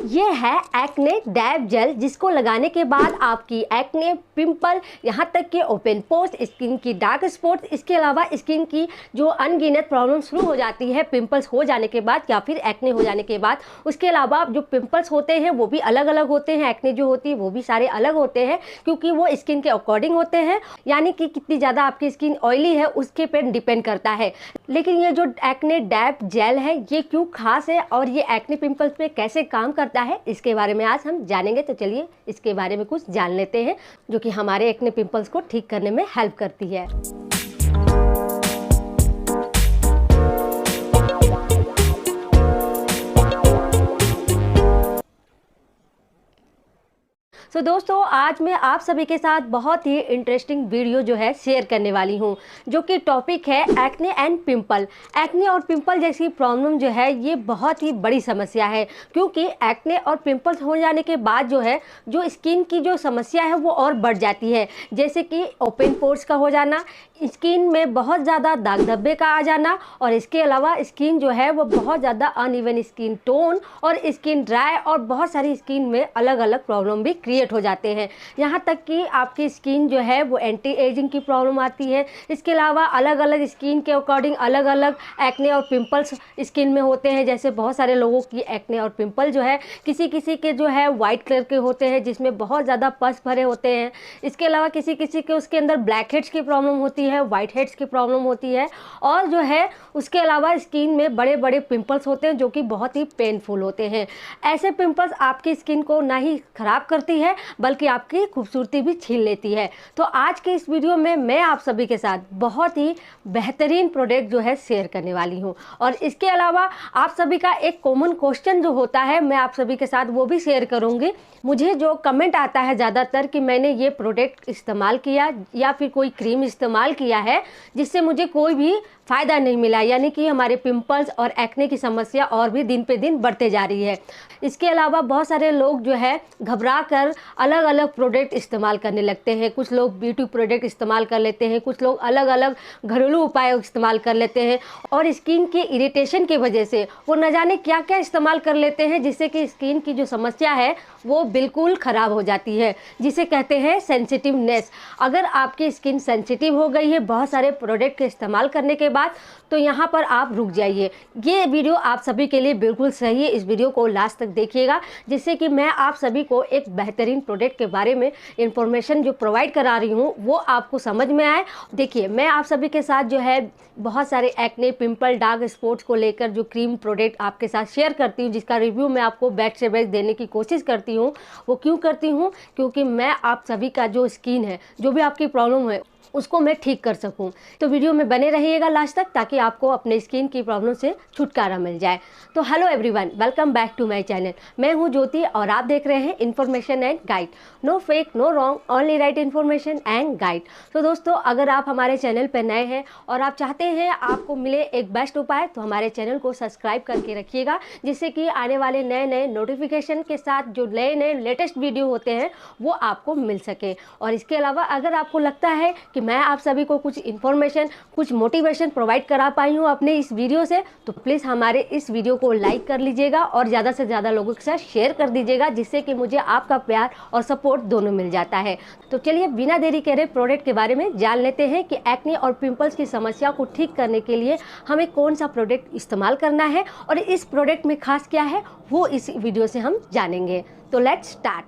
ये है acne dab jail, जिसको लगाने के बाद आपकी एक्ने, पिंपल, यहाँ तक कि ओपन पोर्स, स्किन की डार्क स्पॉट्स, इसके अलावा स्किन की जो अनगिनत प्रॉब्लम शुरू हो जाती है पिंपल्स हो जाने के बाद या फिर एक्ने हो जाने के बाद। उसके अलावा जो पिंपल्स होते हैं वो भी अलग अलग होते हैं, एक्ने जो होती है वो भी सारे अलग होते हैं, क्योंकि वो स्किन के अकॉर्डिंग होते हैं, यानी कि कितनी ज़्यादा आपकी स्किन ऑयली है उसके पे डिपेंड करता है। लेकिन ये जो एक्ने डैब जेल है ये क्यों खास है और ये एक्ने पिंपल्स पे कैसे काम करता है, इसके बारे में आज हम जानेंगे। तो चलिए इसके बारे में कुछ जान लेते हैं, जो कि हमारे एक्ने पिंपल्स को ठीक करने में हेल्प करती है। तो दोस्तों आज मैं आप सभी के साथ बहुत ही इंटरेस्टिंग वीडियो जो है शेयर करने वाली हूँ, जो कि टॉपिक है एक्ने एंड पिंपल। एक्ने और पिंपल जैसी प्रॉब्लम जो है ये बहुत ही बड़ी समस्या है, क्योंकि एक्ने और पिंपल्स हो जाने के बाद जो है जो स्किन की जो समस्या है वो और बढ़ जाती है, जैसे कि ओपन पोर्स का हो जाना, स्किन में बहुत ज़्यादा दाग धब्बे का आ जाना, और इसके अलावा स्किन जो है वो बहुत ज़्यादा अनइवन स्किन टोन और स्किन ड्राई, और बहुत सारी स्किन में अलग अलग प्रॉब्लम भी क्रिएट हो जाते हैं। यहाँ तक कि आपकी स्किन जो है वो एंटी एजिंग की प्रॉब्लम आती है। इसके अलावा अलग अलग स्किन के अकॉर्डिंग अलग अलग एक्ने और पिंपल्स स्किन में होते हैं। जैसे बहुत सारे लोगों की एक्ने और पिंपल जो है किसी किसी के जो है वाइट कलर के होते हैं, जिसमें बहुत ज़्यादा पस भरे होते हैं। इसके अलावा किसी किसी के उसके अंदर ब्लैक हेड्स की प्रॉब्लम होती है, वाइट हेड्स की प्रॉब्लम होती है, और जो है उसके अलावा स्किन में बड़े बड़े पिंपल्स होते हैं जो कि बहुत ही पेनफुल होते हैं। ऐसे पिंपल्स आपकी स्किन को ना ही ख़राब करती है बल्कि आपकी खूबसूरती भी छीन लेती है। तो आज के इस वीडियो में मैं आप सभी के साथ बहुत ही बेहतरीन प्रोडक्ट जो है शेयर करने वाली हूँ, और इसके अलावा आप सभी का एक कॉमन क्वेश्चन जो होता है मैं आप सभी के साथ वो भी शेयर करूँगी। मुझे जो कमेंट आता है ज़्यादातर कि मैंने ये प्रोडक्ट इस्तेमाल किया या फिर कोई क्रीम इस्तेमाल किया है जिससे मुझे कोई भी फ़ायदा नहीं मिला, यानी कि हमारे पिंपल्स और एक्ने की समस्या और भी दिन पे दिन बढ़ते जा रही है। इसके अलावा बहुत सारे लोग जो है घबरा कर अलग अलग प्रोडक्ट इस्तेमाल करने लगते हैं। कुछ लोग ब्यूटी प्रोडक्ट इस्तेमाल कर लेते हैं, कुछ लोग अलग अलग घरेलू उपाय इस्तेमाल कर लेते हैं, और स्किन के इरिटेशन की वजह से वो न जाने क्या क्या इस्तेमाल कर लेते हैं, जिससे कि स्किन की जो समस्या है वो बिल्कुल ख़राब हो जाती है, जिसे कहते हैं सेंसिटिवनेस। अगर आपकी स्किन सेंसिटिव हो गई है बहुत सारे प्रोडक्ट के इस्तेमाल करने के बाद, तो यहाँ पर आप रुक जाइए। ये वीडियो आप सभी के लिए बिल्कुल सही है, इस वीडियो को लास्ट तक देखिएगा, जिससे कि मैं आप सभी को एक बेहतरीन प्रोडक्ट के बारे में इंफॉर्मेशन जो प्रोवाइड करा रही हूँ वो आपको समझ में आए। देखिए मैं आप सभी के साथ जो है बहुत सारे एक्ने, पिंपल, डार्क स्पॉट्स को लेकर जो क्रीम प्रोडक्ट आपके साथ शेयर करती हूँ, जिसका रिव्यू मैं आपको बेस्ट से बेस्ट देने की कोशिश करती हूँ। वो क्यों करती हूँ? क्योंकि मैं आप सभी का जो स्किन है, जो भी आपकी प्रॉब्लम है उसको मैं ठीक कर सकूं। तो वीडियो में बने रहिएगा लास्ट तक, ताकि आपको अपने स्किन की प्रॉब्लम से छुटकारा मिल जाए। तो hello everyone, welcome back to my channel. मैं हूं ज्योति और आप देख रहे हैं information and guide. No fake, no wrong, only right information and guide. तो दोस्तों अगर आप हमारे चैनल पर नए हैं और आप चाहते हैं आपको मिले एक बेस्ट उपाय, तो हमारे चैनल को सब्सक्राइब करके रखिएगा, जिससे कि आने वाले नए नए नोटिफिकेशन के साथ जो नए नए लेटेस्ट वीडियो होते हैं वो आपको मिल सके। और इसके अलावा अगर आपको लगता है कि मैं आप सभी को कुछ इन्फॉर्मेशन, कुछ मोटिवेशन प्रोवाइड करा पाई हूँ अपने इस वीडियो से, तो प्लीज़ हमारे इस वीडियो को लाइक कर लीजिएगा और ज़्यादा से ज़्यादा लोगों के साथ शेयर कर दीजिएगा, जिससे कि मुझे आपका प्यार और सपोर्ट दोनों मिल जाता है। तो चलिए बिना देरी करे प्रोडक्ट के बारे में जान लेते हैं कि एक्ने और पिंपल्स की समस्या को ठीक करने के लिए हमें कौन सा प्रोडक्ट इस्तेमाल करना है, और इस प्रोडक्ट में खास क्या है वो इस वीडियो से हम जानेंगे। तो लेट्स स्टार्ट।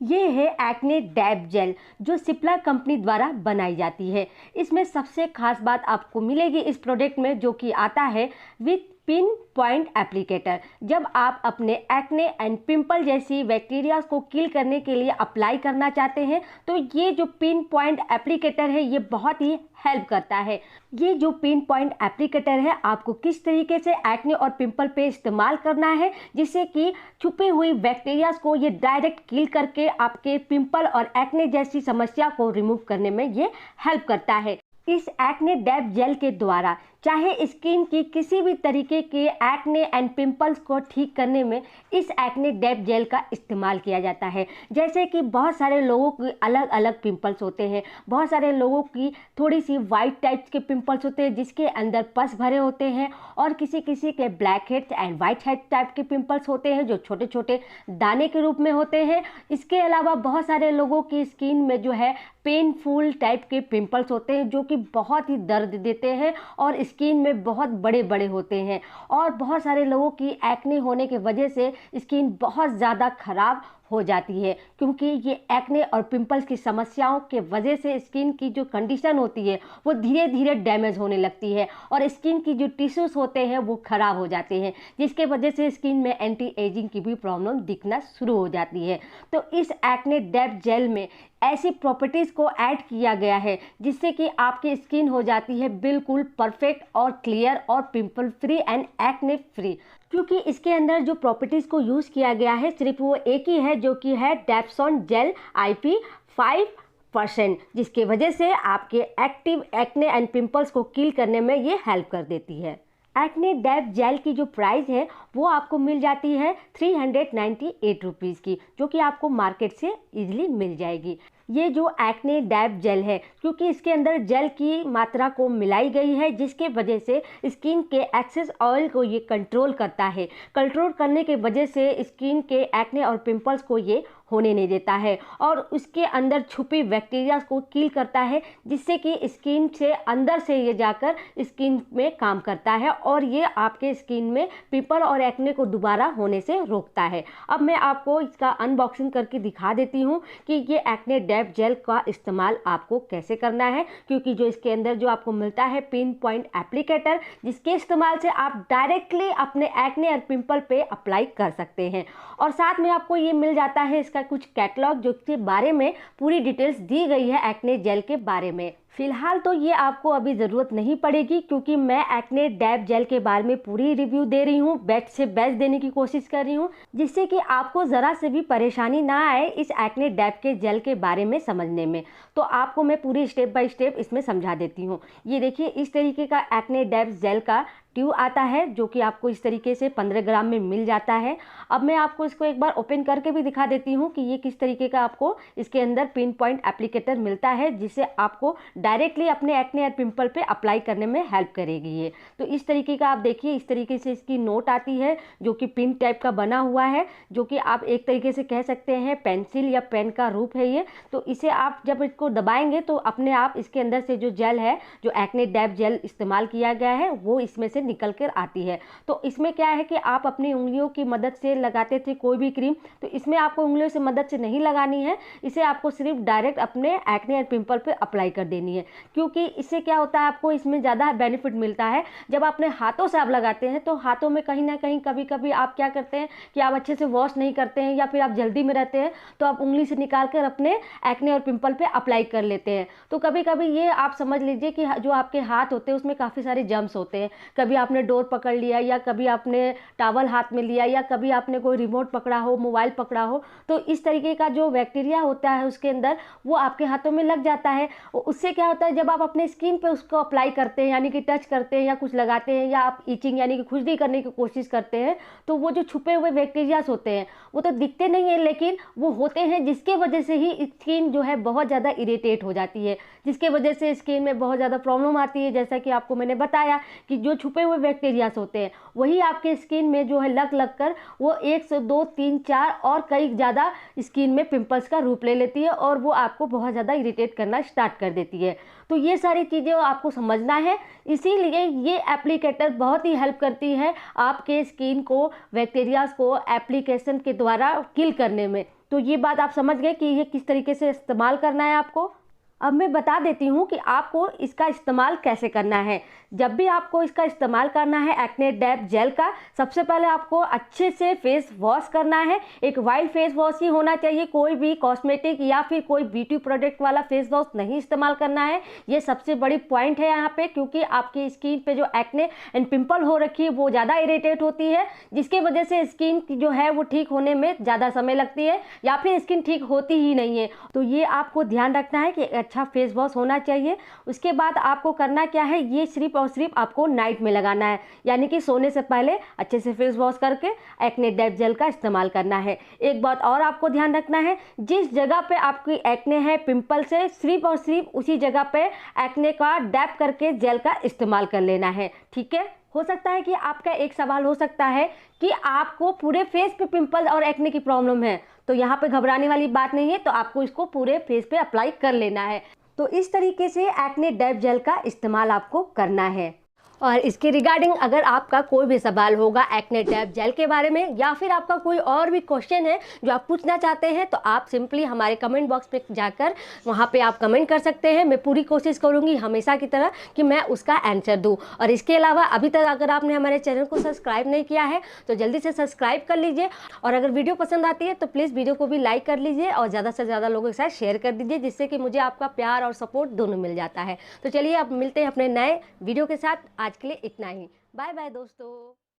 ये है एक्ने डैब जेल, जो सिप्ला कंपनी द्वारा बनाई जाती है। इसमें सबसे खास बात आपको मिलेगी इस प्रोडक्ट में, जो कि आता है विथ पिन पॉइंट एप्लीकेटर। जब आप अपने एक्ने एंड पिंपल जैसी बैक्टीरिया को किल करने के लिए अप्लाई करना चाहते हैं, तो ये जो पिन पॉइंट एप्लीकेटर है ये बहुत ही हेल्प करता है। ये जो पिन पॉइंट एप्लीकेटर है आपको किस तरीके से एक्ने और पिंपल पे इस्तेमाल करना है, जिससे कि छुपी हुई बैक्टीरिया को ये डायरेक्ट किल करके आपके पिंपल और एक्ने जैसी समस्या को रिमूव करने में ये हेल्प करता है। इस एक्ने डैब जेल के द्वारा चाहे स्किन की किसी भी तरीके के एक्ने एंड पिंपल्स को ठीक करने में इस एक्ने डेप जेल का इस्तेमाल किया जाता है। जैसे कि बहुत सारे लोगों की अलग अलग पिंपल्स होते हैं, बहुत सारे लोगों की थोड़ी सी वाइट टाइप्स के पिंपल्स होते हैं जिसके अंदर पस भरे होते हैं, और किसी किसी के black heads and white head type के पिंपल्स होते हैं जो छोटे छोटे दाने के रूप में होते हैं। इसके अलावा बहुत सारे लोगों की स्किन में जो है पेनफुल टाइप के पिंपल्स होते हैं जो कि बहुत ही दर्द देते हैं और स्किन में बहुत बड़े बड़े होते हैं। और बहुत सारे लोगों की एक्ने होने की वजह से स्किन बहुत ज़्यादा खराब हो जाती है, क्योंकि ये एक्ने और पिंपल्स की समस्याओं के वजह से स्किन की जो कंडीशन होती है वो धीरे धीरे डैमेज होने लगती है और स्किन की जो टिश्यूज़ होते हैं वो ख़राब हो जाते हैं, जिसके वजह से स्किन में एंटी एजिंग की भी प्रॉब्लम दिखना शुरू हो जाती है। तो इस एक्ने डेप जेल में ऐसी प्रॉपर्टीज़ को ऐड किया गया है जिससे कि आपकी स्किन हो जाती है बिल्कुल परफेक्ट और क्लियर और pimple free and acne free. क्योंकि इसके अंदर जो प्रॉपर्टीज़ को यूज़ किया गया है सिर्फ वो एक ही है, जो कि है डेप्सोन जेल IP 5%, जिसकी वजह से आपके एक्टिव एक्ने एंड पिंपल्स को किल करने में ये हेल्प कर देती है। एक्ने डेप जेल की जो प्राइस है वो आपको मिल जाती है 398 रुपीज़ की, जो कि आपको मार्केट से इजीली मिल जाएगी। ये जो एक्ने डेप जेल है, क्योंकि इसके अंदर जेल की मात्रा को मिलाई गई है जिसके वजह से स्किन के एक्सेस ऑयल को ये कंट्रोल करता है। कंट्रोल करने के वजह से स्किन के एक्ने और पिंपल्स को ये होने नहीं देता है और उसके अंदर छुपी बैक्टीरिया को किल करता है, जिससे कि स्किन से अंदर से ये जाकर स्किन में काम करता है और ये आपके स्किन में पिंपल और एक्ने को दोबारा होने से रोकता है। अब मैं आपको इसका अनबॉक्सिंग करके दिखा देती हूँ कि ये एक्ने डेप जेल का इस्तेमाल आपको कैसे करना है, क्योंकि जो इसके अंदर जो आपको मिलता है पिन पॉइंट एप्लीकेटर, जिसके इस्तेमाल से आप डायरेक्टली अपने एक्ने और पिंपल पे अप्लाई कर सकते हैं। और साथ में आपको ये मिल जाता है इसका कुछ कैटलॉग जो के बारे में पूरी डिटेल्स दी गई है एक्ने जेल के बारे में। फिलहाल तो ये आपको अभी ज़रूरत नहीं पड़ेगी, क्योंकि मैं एक्ने डेप जेल के बारे में पूरी रिव्यू दे रही हूँ, बेस्ट से बेस्ट देने की कोशिश कर रही हूँ, जिससे कि आपको ज़रा से भी परेशानी ना आए इस एक्ने डेप के जेल के बारे में समझने में। तो आपको मैं पूरी स्टेप बाय स्टेप इसमें समझा देती हूँ। ये देखिए, इस तरीके का एक्ने डेप जेल का ट्यूब आता है जो कि आपको इस तरीके से 15 ग्राम में मिल जाता है। अब मैं आपको इसको एक बार ओपन करके भी दिखा देती हूँ कि ये किस तरीके का आपको इसके अंदर पिन पॉइंट एप्लीकेटर मिलता है, जिससे आपको डायरेक्टली अपने एक्ने और पिंपल पे अप्लाई करने में हेल्प करेगी ये। तो इस तरीके का आप देखिए, इस तरीके से इसकी नोट आती है जो कि पिन टाइप का बना हुआ है, जो कि आप एक तरीके से कह सकते हैं पेंसिल या पेन का रूप है ये। तो इसे आप जब इसको दबाएंगे तो अपने आप इसके अंदर से जो जेल है, जो एक्ने डेप जेल इस्तेमाल किया गया है, वो इसमें से निकल कर आती है। तो इसमें क्या है कि आप अपनी उंगलियों की मदद से लगाते थे कोई भी क्रीम, तो इसमें आपको उंगलियों से मदद से नहीं लगानी है, इसे आपको सिर्फ डायरेक्ट अपने एक्ने और पिंपल पे अप्लाई कर देनी है। क्योंकि इससे क्या होता है, आपको इसमें ज़्यादा बेनिफिट मिलता है। जब अपने हाथों से आप लगाते हैं तो हाथों में कहीं ना कहीं कभी कभी आप क्या करते हैं कि आप अच्छे से वॉश नहीं करते हैं या फिर आप जल्दी में रहते हैं, तो आप उंगली से निकाल कर अपने एक्ने और पिंपल पे अप्लाई कर लेते हैं। तो कभी कभी ये आप समझ लीजिए कि जो आपके हाथ होते हैं उसमें काफ़ी सारे जर्म्स होते हैं। कभी आपने डोर पकड़ लिया या कभी आपने टॉवल हाथ में लिया या कभी आपने कोई रिमोट पकड़ा हो, मोबाइल पकड़ा हो, तो इस तरीके का जो बैक्टीरिया होता है उसके अंदर वो आपके हाथों में लग जाता है। उससे क्या होता है, जब आप अपने स्किन पे उसको अप्लाई करते हैं, यानी कि टच करते हैं या कुछ लगाते हैं या आप ईचिंग यानी कि खुजली करने की कोशिश करते हैं, तो वो जो छुपे हुए बैक्टीरियाज होते हैं वो तो दिखते नहीं है, लेकिन वो होते हैं, जिसके वजह से ही स्किन जो है बहुत ज़्यादा इरिटेट हो जाती है, जिसके वजह से स्किन में बहुत ज़्यादा प्रॉब्लम आती है। जैसा कि आपको मैंने बताया कि जो छुपे हुए बैक्टीरियाज होते हैं वही आपके स्किन में जो है लग कर वो 1 से 2, 3, 4 और कई ज़्यादा स्किन में पिंपल्स का रूप ले लेती है और वो आपको बहुत ज़्यादा इरिटेट करना स्टार्ट कर देती है। तो ये सारी चीज़ें आपको समझना है, इसीलिए ये एप्लीकेटर बहुत ही हेल्प करती है आपके स्किन को बैक्टीरियाज को एप्लीकेशन के द्वारा किल करने में। तो ये बात आप समझ गए कि ये किस तरीके से इस्तेमाल करना है आपको। अब मैं बता देती हूँ कि आपको इसका इस्तेमाल कैसे करना है। जब भी आपको इसका इस्तेमाल करना है एक्ने डेप जेल का, सबसे पहले आपको अच्छे से फेस वॉश करना है। एक वाइल्ड फेस वॉश ही होना चाहिए, कोई भी कॉस्मेटिक या फिर कोई ब्यूटी प्रोडक्ट वाला फेस वॉश नहीं इस्तेमाल करना है। ये सबसे बड़ी पॉइंट है यहाँ पे, क्योंकि आपकी स्किन पे जो एक्ने एंड पिंपल हो रखी है वो ज़्यादा इरिटेट होती है, जिसके वजह से स्किन जो है वो ठीक होने में ज़्यादा समय लगती है या फिर स्किन ठीक होती ही नहीं है। तो ये आपको ध्यान रखना है कि अच्छा फेस वॉश होना चाहिए। उसके बाद आपको करना क्या है, ये सिर्फ और सिर्फ आपको नाइट में लगाना है, यानी कि सोने से पहले अच्छे से फेस वॉश करके एक्ने डेप जेल का इस्तेमाल करना है। एक बात और आपको ध्यान रखना है, जिस जगह पे आपकी एक्ने है, पिंपल्स है, सिर्फ और सिर्फ उसी जगह पे एक्ने का डैप करके जेल का इस्तेमाल कर लेना है, ठीक है। हो सकता है कि आपका एक सवाल हो सकता है कि आपको पूरे फेस पे पिंपल और एक्ने की प्रॉब्लम है, तो यहाँ पे घबराने वाली बात नहीं है, तो आपको इसको पूरे फेस पे अप्लाई कर लेना है। तो इस तरीके से एक्ने डेप जेल का इस्तेमाल आपको करना है। और इसके रिगार्डिंग अगर आपका कोई भी सवाल होगा एक्ने डेप जेल के बारे में, या फिर आपका कोई और भी क्वेश्चन है जो आप पूछना चाहते हैं, तो आप सिंपली हमारे कमेंट बॉक्स पे जाकर वहाँ पे आप कमेंट कर सकते हैं। मैं पूरी कोशिश करूँगी हमेशा की तरह कि मैं उसका आंसर दूँ। और इसके अलावा अभी तक अगर आपने हमारे चैनल को सब्सक्राइब नहीं किया है तो जल्दी से सब्सक्राइब कर लीजिए। और अगर वीडियो पसंद आती है तो प्लीज़ वीडियो को भी लाइक कर लीजिए और ज़्यादा से ज़्यादा लोगों के साथ शेयर कर दीजिए, जिससे कि मुझे आपका प्यार और सपोर्ट दोनों मिल जाता है। तो चलिए अब मिलते हैं अपने नए वीडियो के साथ। आज के लिए इतना ही। बाय बाय दोस्तों।